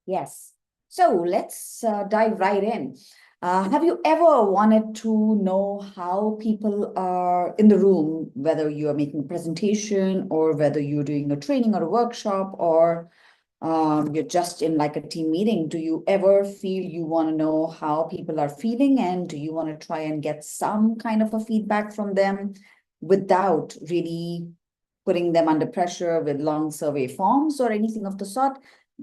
Yes. So let's dive right in. Have you ever wanted to know how people are in the room, whether you are making a presentation or whether you're doing a training or a workshop, or you're just in like a team meeting? Do you ever feel you want to know how people are feeling, and do you want to try and get some kind of a feedback from them without really putting them under pressure with long survey forms or anything of the sort?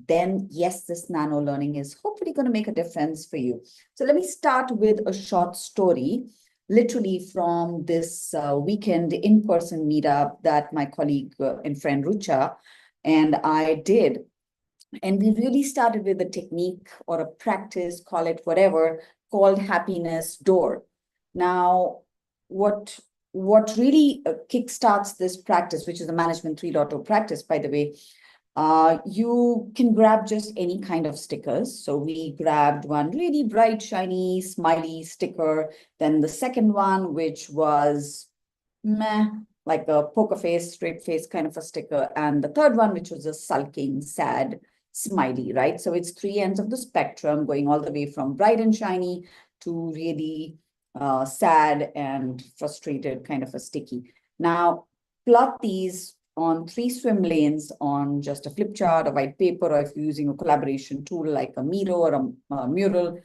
Then yes, this nano learning is hopefully going to make a difference for you. So let me start with a short story, literally from this weekend in-person meetup that my colleague and friend Rucha and I did. And we really started with a technique or a practice, call it whatever, called happiness door. Now, what really kickstarts this practice, which is the Management 3.0 practice, by the way, you can grab just any kind of stickers. So we grabbed one really bright, shiny, smiley sticker. Then the second one, which was meh, like a poker face, straight face kind of a sticker. And the third one, which was a sulking, sad, smiley, right? So it's three ends of the spectrum, going all the way from bright and shiny to really sad and frustrated, kind of a sticky. Now, plot these on 3 swim lanes on just a flip chart, a white paper, or if you're using a collaboration tool like a Miro or a Mural,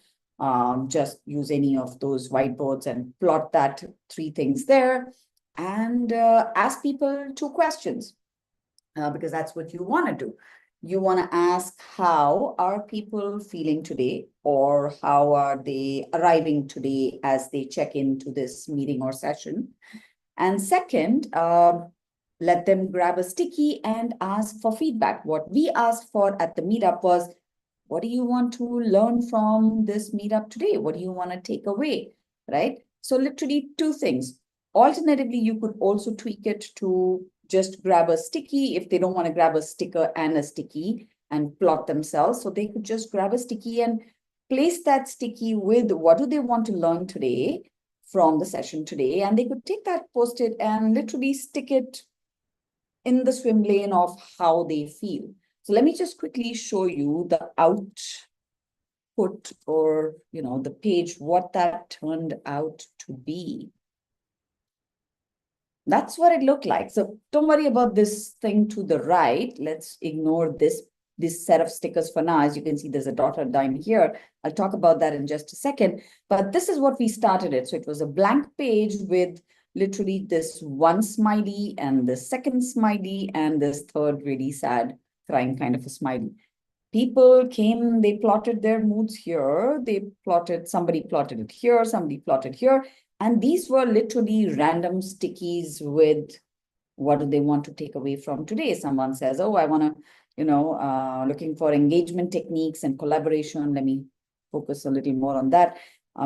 just use any of those whiteboards and plot that 3 things there, and ask people 2 questions, because that's what you want to do. You want to ask, how are people feeling today, or how are they arriving today as they check into this meeting or session? And second, let them grab a sticky and ask for feedback. What we asked for at the meetup was, what do you want to learn from this meetup today? What do you want to take away, right? So literally 2 things. Alternatively, you could also tweak it to just grab a sticky if they don't want to grab a sticker and a sticky and plot themselves. So they could just grab a sticky and place that sticky with what do they want to learn today from the session today. And they could take that post-it and literally stick it in the swim lane of how they feel. So let me just quickly show you the output, or, the page, what that turned out to be. That's what it looked like. So don't worry about this thing to the right. Let's ignore this set of stickers for now. As you can see, there's a dotted line here. I'll talk about that in just a second. But this is what we started it. So it was a blank page with literally this one smiley and the second smiley and this third really sad, crying kind of a smiley. People came, they plotted their moods here. Somebody plotted it here, somebody plotted here. And these were literally random stickies with what do they want to take away from today. Someone says, oh, I want to, looking for engagement techniques and collaboration. Let me focus a little more on that.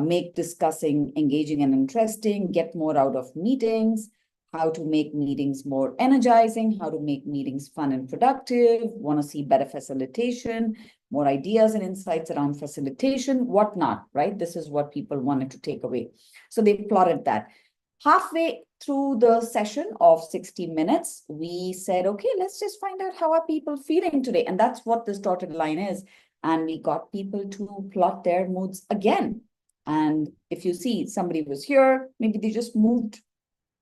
Make discussing engaging and interesting, get more out of meetings, how to make meetings more energizing, how to make meetings fun and productive, want to see better facilitation, more ideas and insights around facilitation, whatnot, right? This is what people wanted to take away. So they plotted that. Halfway through the session of 60 minutes, we said, okay, let's just find out how are people feeling today. And that's what this dotted line is. And we got people to plot their moods again. And if you see, somebody was here, maybe they just moved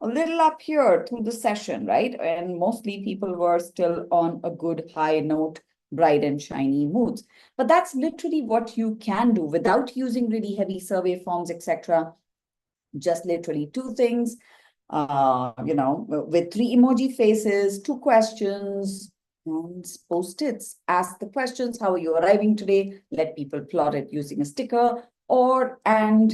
a little up here through the session, right? And mostly people were still on a good high note, bright and shiny moods. But that's literally what you can do without using really heavy survey forms, etc. Just literally 2 things, with 3 emoji faces, 2 questions, and post-its. Ask the questions, how are you arriving today? Let people plot it using a sticker, or let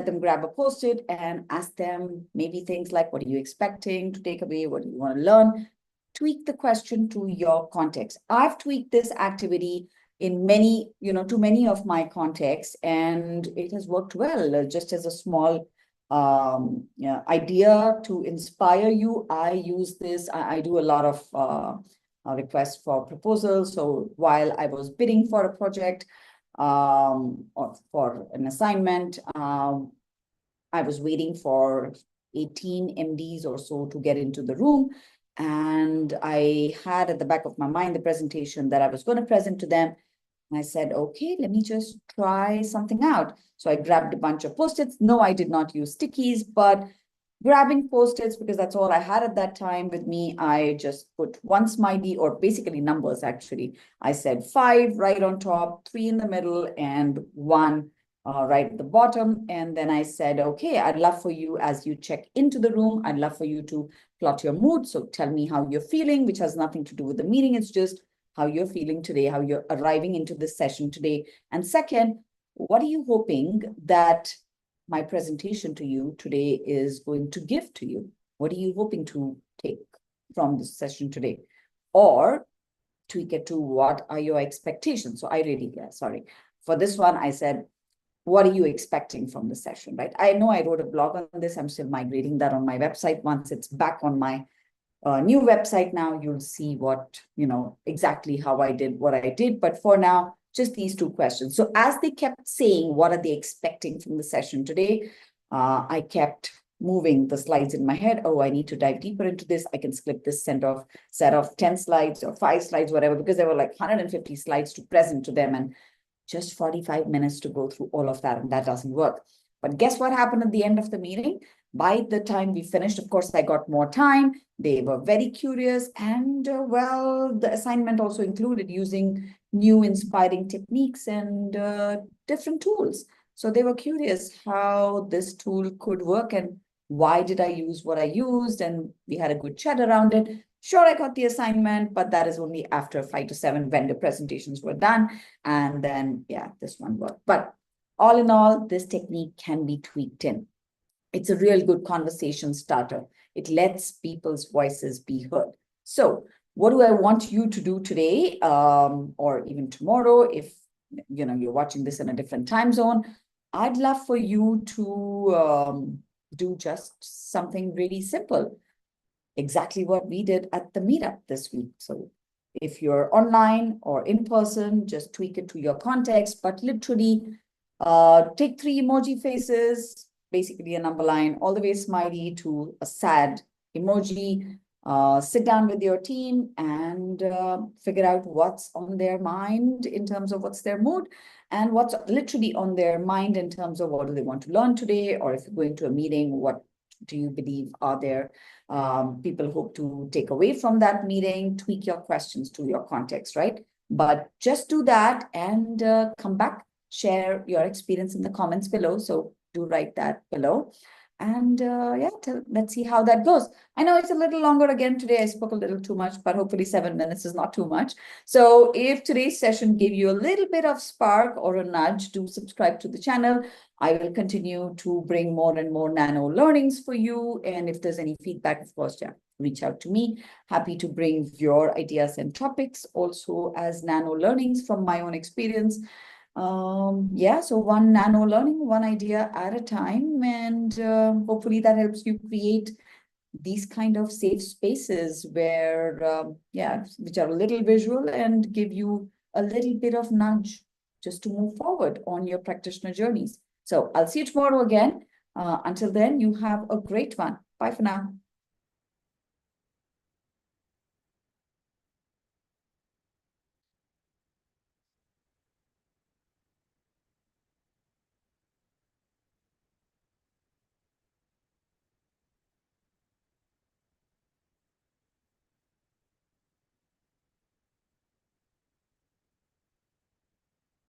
them grab a post-it and ask them maybe things like, what are you expecting to take away? What do you want to learn? Tweak the question to your context. I've tweaked this activity in many, to many of my contexts, and it has worked well. Just as a small idea to inspire you, I use this. I do a lot of requests for proposals. So while I was bidding for a project, or for an assignment, I was waiting for 18 MDs or so to get into the room. and I had at the back of my mind the presentation that I was going to present to them. And I said, okay, let me just try something out. So I grabbed a bunch of Post-its. No, I did not use stickies, but grabbing Post-its, because that's all I had at that time with me, I just put one smiley, or basically numbers actually. I said 5 right on top, 3 in the middle, and 1 right at the bottom. And then I said, okay, I'd love for you, as you check into the room, I'd love for you to plot your mood. So tell me how you're feeling, which has nothing to do with the meeting. It's just how you're feeling today, how you're arriving into this session today. And second, what are you hoping that my presentation to you today is going to give to you? What are you hoping to take from this session today? Or tweak it to what are your expectations? So I really, sorry. For this one, I said, what are you expecting from the session, right? I know I wrote a blog on this. I'm still migrating that on my website. Once it's back on my new website now, you'll see what, exactly how I did what I did. But for now, just these 2 questions. So as they kept saying, what are they expecting from the session today? I kept moving the slides in my head. Oh, I need to dive deeper into this. I can skip this set of 10 slides or 5 slides, whatever, because there were like 150 slides to present to them and just 45 minutes to go through all of that. And that doesn't work. But guess what happened at the end of the meeting? By the time we finished, of course, I got more time. They were very curious. And well, the assignment also included using new inspiring techniques and different tools. So they were curious how this tool could work and why did I use what I used. And we had a good chat around it. Sure, I got the assignment, but that is only after 5 to 7 vendor presentations were done. And then, yeah, this one worked. But all in all, this technique can be tweaked in. It's a real good conversation starter. It lets people's voices be heard. So what do I want you to do today, or even tomorrow, if you're watching this in a different time zone? I'd love for you to do just something really simple. Exactly what we did at the meetup this week. So if you're online or in person, just tweak it to your context, but literally take 3 emoji faces, basically a number line, all the way smiley to a sad emoji. Sit down with your team and figure out what's on their mind in terms of what's their mood and what's literally on their mind in terms of what do they want to learn today, or if you're going to a meeting, what do you believe are there people hope to take away from that meeting? Tweak your questions to your context, right? But just do that and come back, share your experience in the comments below. So do write that below. And yeah, let's see how that goes. I know it's a little longer again today. I spoke a little too much, but hopefully 7 minutes is not too much. So if today's session gave you a little bit of spark or a nudge, do subscribe to the channel. I will continue to bring more and more nano learnings for you. And if there's any feedback, of course, yeah, reach out to me. Happy to bring your ideas and topics also as nano learnings from my own experience. Yeah, so one nano learning, one idea at a time, and hopefully that helps you create these kind of safe spaces where, yeah, which are a little visual and give you a little bit of nudge just to move forward on your practitioner journeys. So I'll see you tomorrow again. Until then, you have a great one. Bye for now.